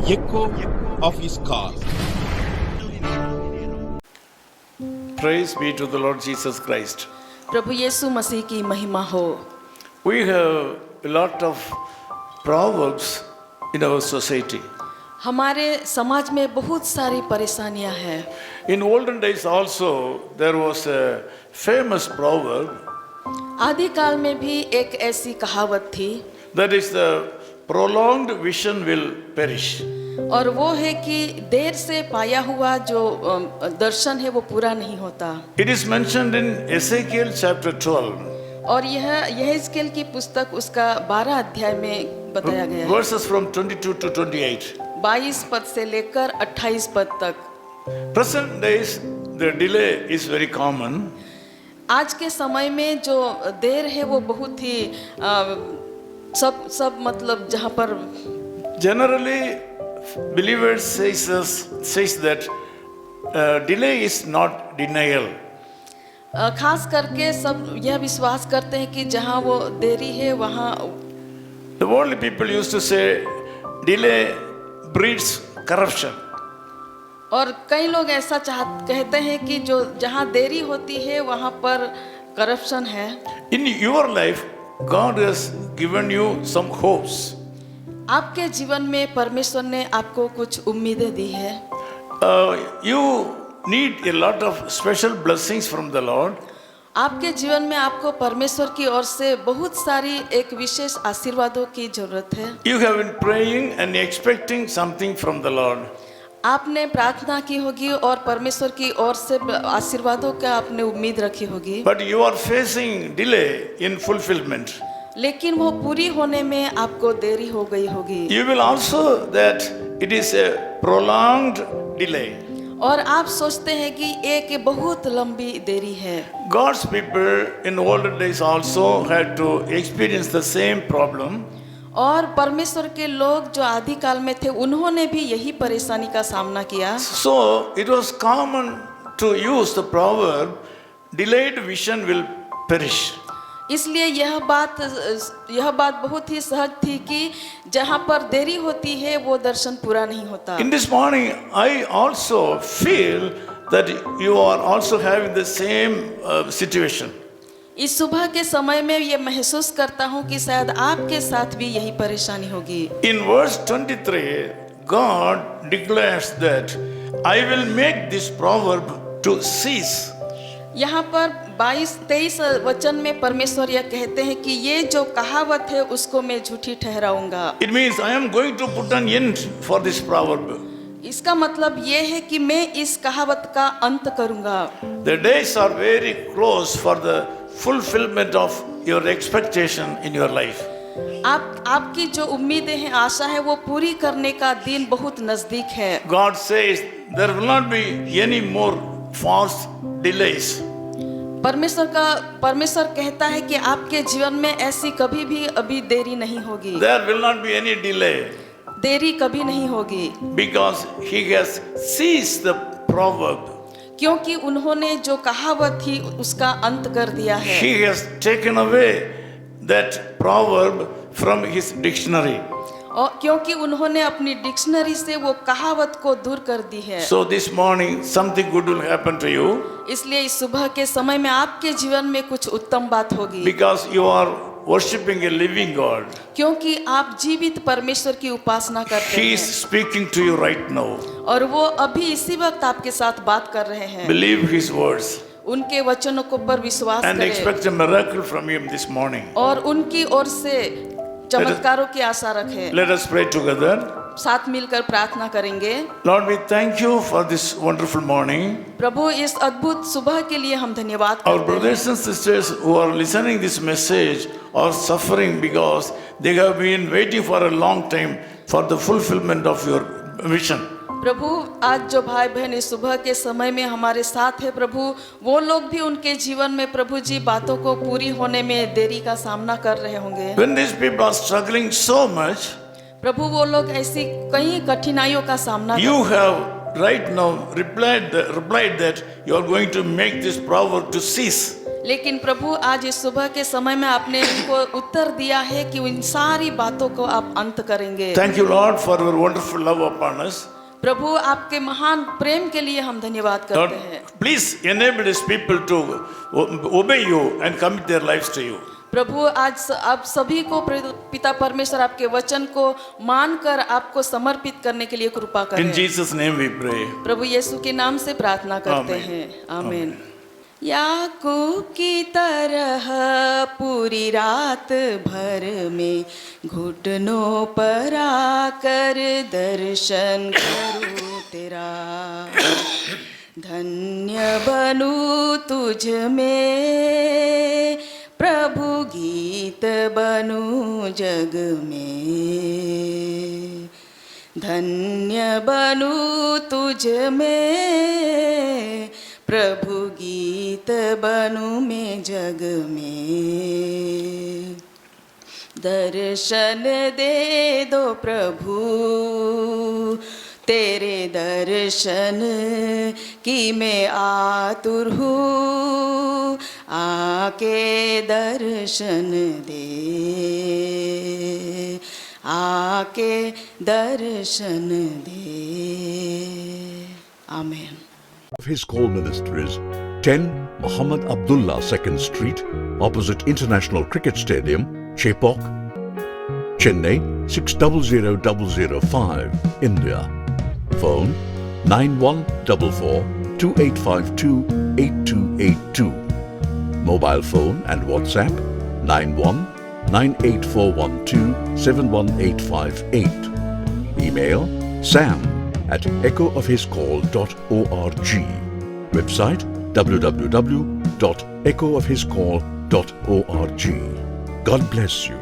echo of his call. Praise be to the Lord Jesus Christ. प्रभु यीशु मसीह की महिमा हो। We have a lot of proverbs in our society. हमारे समाज में बहुत सारी परेशानियां हैं। In olden days also there was a famous proverb, आदिकाल में भी एक ऐसी कहावत थी, that is the prolonged vision will perish. और वो है कि देर से पाया हुआ जो दर्शन है वो पूरा नहीं होता। It is mentioned in Ezekiel chapter 12, और यह यहेजकेल की पुस्तक उसका 12 अध्याय में बताया गया है, verses from 22 to 28. 22 पद से लेकर 28 पद तक। Present days the delay is very common. आज के समय में जो देर है वो बहुत ही सब मतलब जहाँ पर Generally believers says that delay is not denial. खास करके सब यह विश्वास करते हैं कि जहाँ वो देरी है वहाँ। The worldly people used to say delay breeds corruption. और कई लोग ऐसा कहते हैं कि जो जहाँ देरी होती है वहाँ पर करप्शन है। In your life, God has given you some hopes. आपके जीवन में परमेश्वर ने आपको कुछ उम्मीदें दी है। You need a lot of special blessings from the Lord. आपके जीवन में आपको परमेश्वर की ओर से बहुत सारी एक विशेष आशीर्वादों की जरूरत है। You have been praying and expecting something from the Lord. आपने प्रार्थना की होगी और परमेश्वर की ओर से आशीर्वादों का आपने उम्मीद रखी होगी, But you are facing delay in fulfillment. लेकिन वो पूरी होने में आपको देरी हो गई होगी। You will also that it is a prolonged delay. और आप सोचते हैं कि एक बहुत लंबी देरी है। God's people in older days also had to experience the same problem. और परमेश्वर के लोग जो आदि काल में थे उन्होंने भी यही परेशानी का सामना किया। So it was common to use the proverb, delayed vision will perish. इसलिए यह बात बहुत ही सहज थी कि जहाँ पर देरी होती है वो दर्शन पूरा नहीं होता। In this morning, I also feel that you are also having the same situation. इस सुबह के समय में ये महसूस करता हूँ कि शायद आपके साथ भी यही परेशानी होगी। In verse 23, God declares that I will make this proverb to cease. यहाँ पर 22-23 वचन में परमेश्वर यह कहते हैं कि ये जो कहावत है उसको मैं झूठी ठहराऊंगा। It means I am going to put an end for this proverb. इसका मतलब ये है कि मैं इस कहावत का अंत करूंगा। The days are very close for the fulfillment of your expectation in your life. आपकी जो उम्मीदें हैं, आशा है, वो पूरी करने का दिन बहुत नजदीक है। God says there will not be any more false delays. परमेश्वर कहता है कि आपके जीवन में ऐसी कभी भी अभी देरी नहीं होगी। There will not be any delay. देरी कभी नहीं होगी। Because he has ceased the proverb. क्योंकि उन्होंने जो कहावत थी उसका अंत कर दिया है। He has taken away that proverb from his dictionary. और क्योंकि उन्होंने अपनी डिक्शनरी से वो कहावत को दूर कर दी है। So this morning something good will happen to you. इसलिए इस सुबह के समय में आपके जीवन में कुछ उत्तम बात होगी। Because you are worshipping a living God. क्योंकि आप जीवित परमेश्वर की उपासना करते He हैं। is speaking to you right now. और वो अभी इसी वक्त आपके साथ बात कर रहे हैं। Believe his words उनके वचनों को पर विश्वास and करें expect a miracle from him this morning. और उनकी ओर से चमत्कारों की आशा रखें। Let us pray together. साथ मिलकर प्रार्थना करेंगे। Lord, we thank you for this wonderful morning. प्रभु, इस अद्भुत सुबह के लिए हम धन्यवाद Our करते brothers हैं। and sisters who are listening this message are suffering because they have been waiting for a long time for the fulfillment of your vision. प्रभु, आज जो भाई बहन इस सुबह के समय में हमारे साथ है प्रभु, वो लोग भी उनके जीवन में प्रभु जी बातों को पूरी होने में देरी का सामना कर रहे होंगे। When these people are struggling so much, प्रभु, वो लोग ऐसी कई कठिनाइयों का सामना you have right now replied that you are going to make this proverb to cease. लेकिन प्रभु आज इस सुबह के समय में आपने उनको उत्तर दिया है कि इन सारी बातों को आप अंत करेंगे। Thank you, Lord, for your wonderful love upon us. प्रभु आपके महान प्रेम के लिए हम धन्यवाद Lord, करते हैं। please enable these people to obey you and commit their lives to you. प्रभु आज आप सभी को पिता परमेश्वर आपके वचन को मानकर आपको समर्पित करने के लिए कृपा In करें। Jesus' name we pray. प्रभु यीशु के नाम से प्रार्थना करते आमीन। हैं, आमीन। याकूब की तरह पूरी रात भर में घुटनों पर आकर दर्शन करूं तेरा, धन्य बनूं तुझ में प्रभु, गीत बनूं जग में, धन्य बनूं तुझ में प्रभु, गीत बनूं मैं जग में। दर्शन दे दो प्रभु, तेरे दर्शन की मैं आतुर हूँ, आके दर्शन दे, आके दर्शन दे। आमीन। Of His Call Ministries, 10 Muhammad Abdullah 2nd Street, opposite International Cricket Stadium, Chepauk, Chennai 600005, India. Phone 9144-2852-8282. Mobile phone and WhatsApp 91-98412-71858. Email sam@echoofhiscall.org. Website www.echoofhiscall.org. God bless you.